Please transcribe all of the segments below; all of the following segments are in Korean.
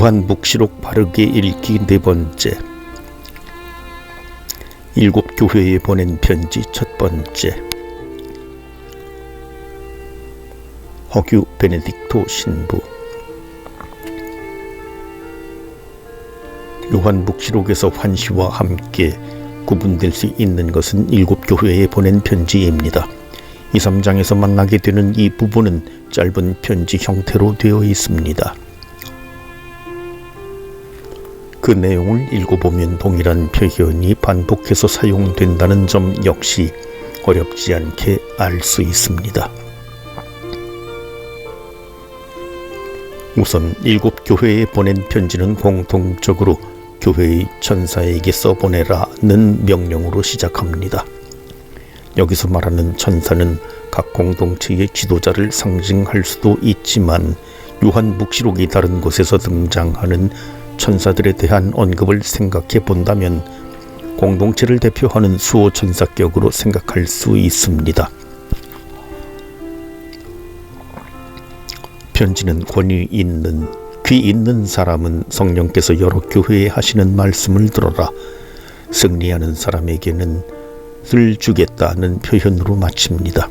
요한묵시록 바르게 읽기 4번째. 7교회에 보낸 편지 1번째. 허규 베네딕토 신부. 요한묵시록에서 환시와 함께 구분될 수 있는 것은 7교회에 보낸 편지입니다. 2, 3장에서 만나게 되는 이 부분은 짧은 편지 형태로 되어 있습니다. 그 내용을 읽어보면 동일한 표현이 반복해서 사용된다는 점 역시 어렵지 않게 알 수 있습니다. 우선 7교회에 보낸 편지는 공통적으로 교회의 천사에게 써보내라는 명령으로 시작합니다. 여기서 말하는 천사는 각 공동체의 지도자를 상징할 수도 있지만 요한묵시록이 다른 곳에서 등장하는 천사들에 대한 언급을 생각해 본다면 공동체를 대표하는 수호천사격으로 생각할 수 있습니다. 편지는 권위 있는, 귀 있는 사람은 성령께서 여러 교회에 하시는 말씀을 들어라. 승리하는 사람에게는 을 주겠다는 표현으로 마칩니다.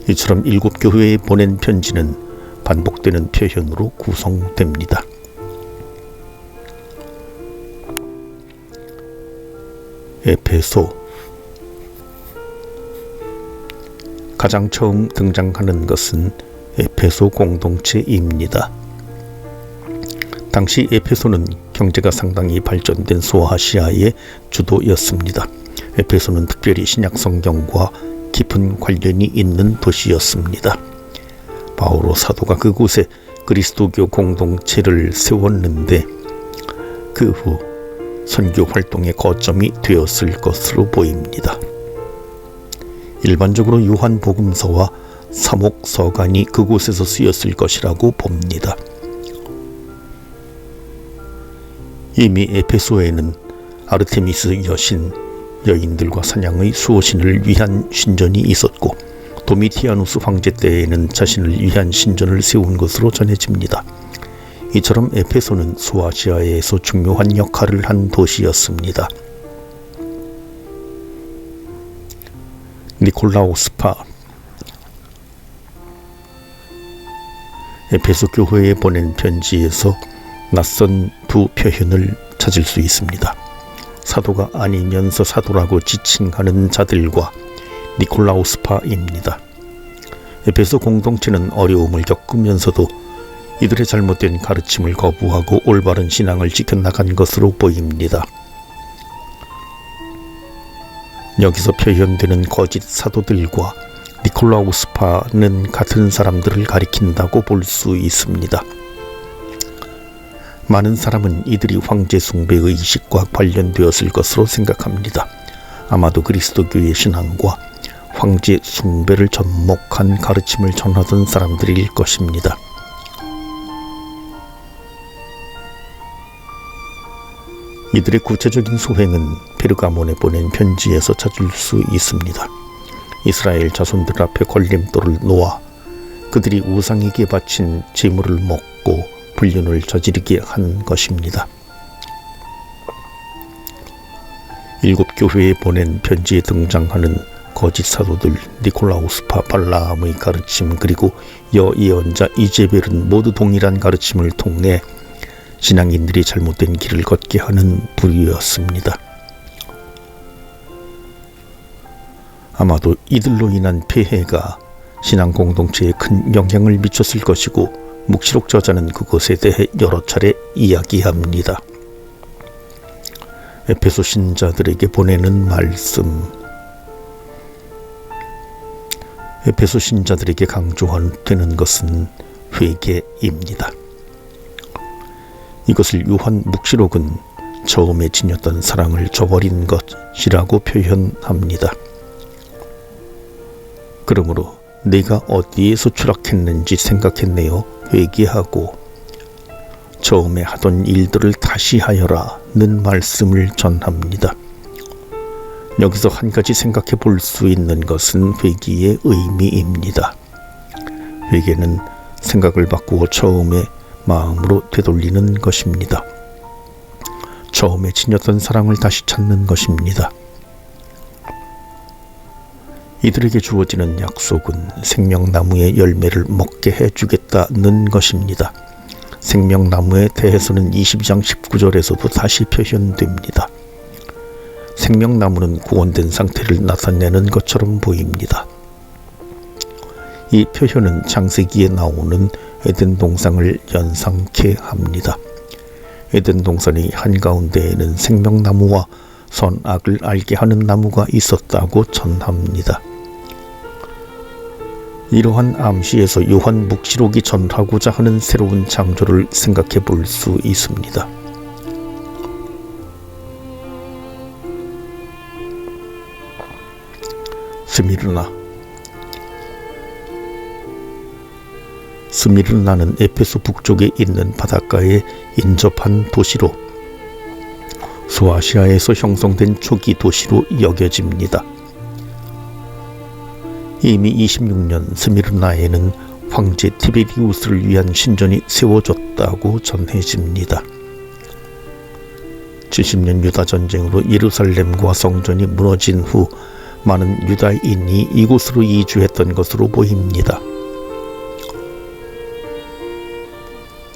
이처럼 7교회에 보낸 편지는 반복되는 표현으로 구성됩니다. 에페소. 가장 처음 등장하는 것은 에페소 공동체입니다. 당시 에페소는 경제가 상당히 발전된 소아시아의 주도였습니다. 에페소는 특별히 신약 성경과 깊은 관련이 있는 도시였습니다. 바오로 사도가 그곳에 그리스도교 공동체를 세웠는데 그 후 선교 활동의 거점이 되었을 것으로 보입니다. 일반적으로 요한복음서와 사목서간이 그곳에서 쓰였을 것이라고 봅니다. 이미 에페소에는 아르테미스 여신, 여인들과 사냥의 수호신을 위한 신전이 있었고 도미티아누스 황제 때에는 자신을 위한 신전을 세운 것으로 전해집니다. 이처럼 에페소는 소아시아에서 중요한 역할을 한 도시였습니다. 니콜라오스파. 에페소 교회에 보낸 편지에서 낯선 두 표현을 찾을 수 있습니다. 사도가 아니면서 사도라고 지칭하는 자들과 니콜라오스파입니다. 에페소 공동체는 어려움을 겪으면서도 이들의 잘못된 가르침을 거부하고 올바른 신앙을 지켜나간 것으로 보입니다. 여기서 표현되는 거짓 사도들과 니콜라오스파는 같은 사람들을 가리킨다고 볼 수 있습니다. 많은 사람은 이들이 황제 숭배 의식과 관련되었을 것으로 생각합니다. 아마도 그리스도교의 신앙과 황제 숭배를 접목한 가르침을 전하던 사람들일 것입니다. 이들의 구체적인 소행은 베르가몬에 보낸 편지에서 찾을 수 있습니다. 이스라엘 자손들 앞에 걸림돌을 놓아 그들이 우상에게 바친 제물을 먹고 불륜을 저지르게 한 것입니다. 7교회에 보낸 편지에 등장하는 거짓 사도들 니콜라오스파, 발라함의 가르침 그리고 여예언자 이제벨은 모두 동일한 가르침을 통해 신앙인들이 잘못된 길을 걷게 하는 부류였습니다. 아마도 이들로 인한 폐해가 신앙 공동체에 큰 영향을 미쳤을 것이고 묵시록 저자는 그것에 대해 여러 차례 이야기합니다. 에페소 신자들에게 보내는 말씀. 에페소 신자들에게 강조되는 것은 회개입니다. 이것을 요한 묵시록은 처음에 지녔던 사랑을 저버린 것이라고 표현합니다. 그러므로 내가 어디에서 추락했는지 생각했네요. 회개하고 처음에 하던 일들을 다시 하여라는 말씀을 전합니다. 여기서 한 가지 생각해 볼 수 있는 것은 회개의 의미입니다. 회개는 생각을 바꾸어 처음에 마음으로 되돌리는 것입니다. 처음에 지녔던 사랑을 다시 찾는 것입니다. 이들에게 주어지는 약속은 생명나무의 열매를 먹게 해주겠다는 것입니다. 생명나무에 대해서는 22장 19절에서도 다시 표현됩니다. 생명나무는 구원된 상태를 나타내는 것처럼 보입니다. 이 표현은 창세기에 나오는 에덴 동산을 연상케 합니다. 에덴 동산의 한가운데에는 생명나무와 선악을 알게 하는 나무가 있었다고 전합니다. 이러한 암시에서 요한묵시록이 전하고자 하는 새로운 창조를 생각해 볼 수 있습니다. 스미르나는 에페소 북쪽에 있는 바닷가에 인접한 도시로 소아시아에서 형성된 초기 도시로 여겨집니다. 이미 26년 스미르나에는 황제 티베리우스를 위한 신전이 세워졌다고 전해집니다. 70년 유다 전쟁으로 예루살렘과 성전이 무너진 후 많은 유다인이 이곳으로 이주했던 것으로 보입니다.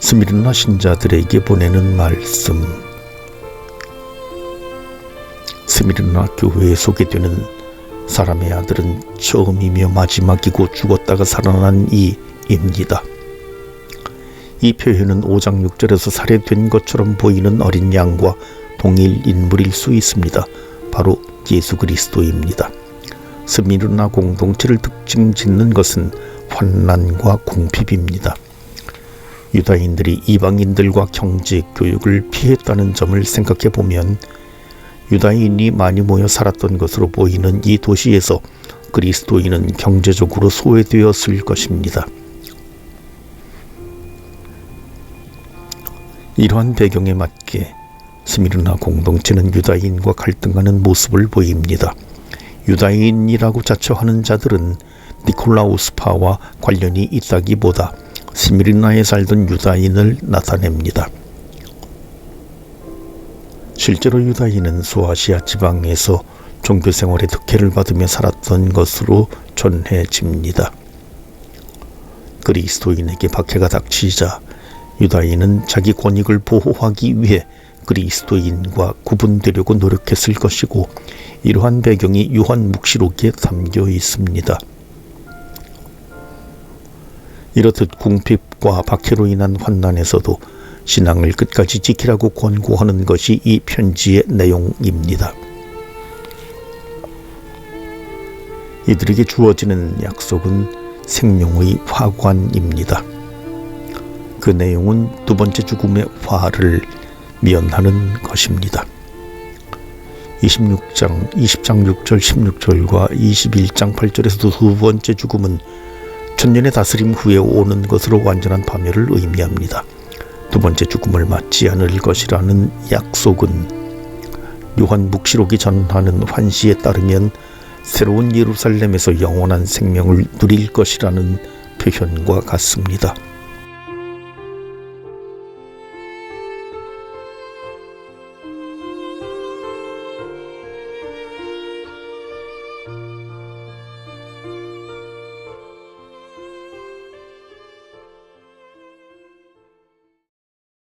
스미르나 신자들에게 보내는 말씀. 스미르나 교회에 소개되는 사람의 아들은 처음이며 마지막이고 죽었다가 살아난 이입니다. 이 표현은 5장 6절에서 살해된 것처럼 보이는 어린 양과 동일 인물일 수 있습니다. 바로 예수 그리스도입니다. 스미르나 공동체를 특징 짓는 것은 환난과 궁핍입니다. 유다인들이 이방인들과 경제 교육을 피했다는 점을 생각해 보면 유다인이 많이 모여 살았던 것으로 보이는 이 도시에서 그리스도인은 경제적으로 소외되었을 것입니다. 이러한 배경에 맞게 스미르나 공동체는 유다인과 갈등하는 모습을 보입니다. 유다인이라고 자처하는 자들은 니콜라우스파와 관련이 있다기보다 스미르나에 살던 유다인을 나타냅니다. 실제로 유다인은 소아시아 지방에서 종교생활의 득혜를 받으며 살았던 것으로 전해집니다. 그리스도인에게 박해가 닥치자 유다인은 자기 권익을 보호하기 위해 그리스도인과 구분되려고 노력했을 것이고, 이러한 배경이 요한묵시록에 담겨 있습니다. 이렇듯 궁핍과 박해로 인한 환난에서도 신앙을 끝까지 지키라고 권고하는 것이 이 편지의 내용입니다. 이들에게 주어지는 약속은 생명의 화관입니다. 그 내용은 두 번째 죽음의 화를 미연하는 것입니다. 20장 6절 16절과 21장 8절에서도 두 번째 죽음은 천년의 다스림 후에 오는 것으로 완전한 파멸을 의미합니다. 두 번째 죽음을 맞지 않을 것이라는 약속은 요한묵시록이 전하는 환시에 따르면 새로운 예루살렘에서 영원한 생명을 누릴 것이라는 표현과 같습니다.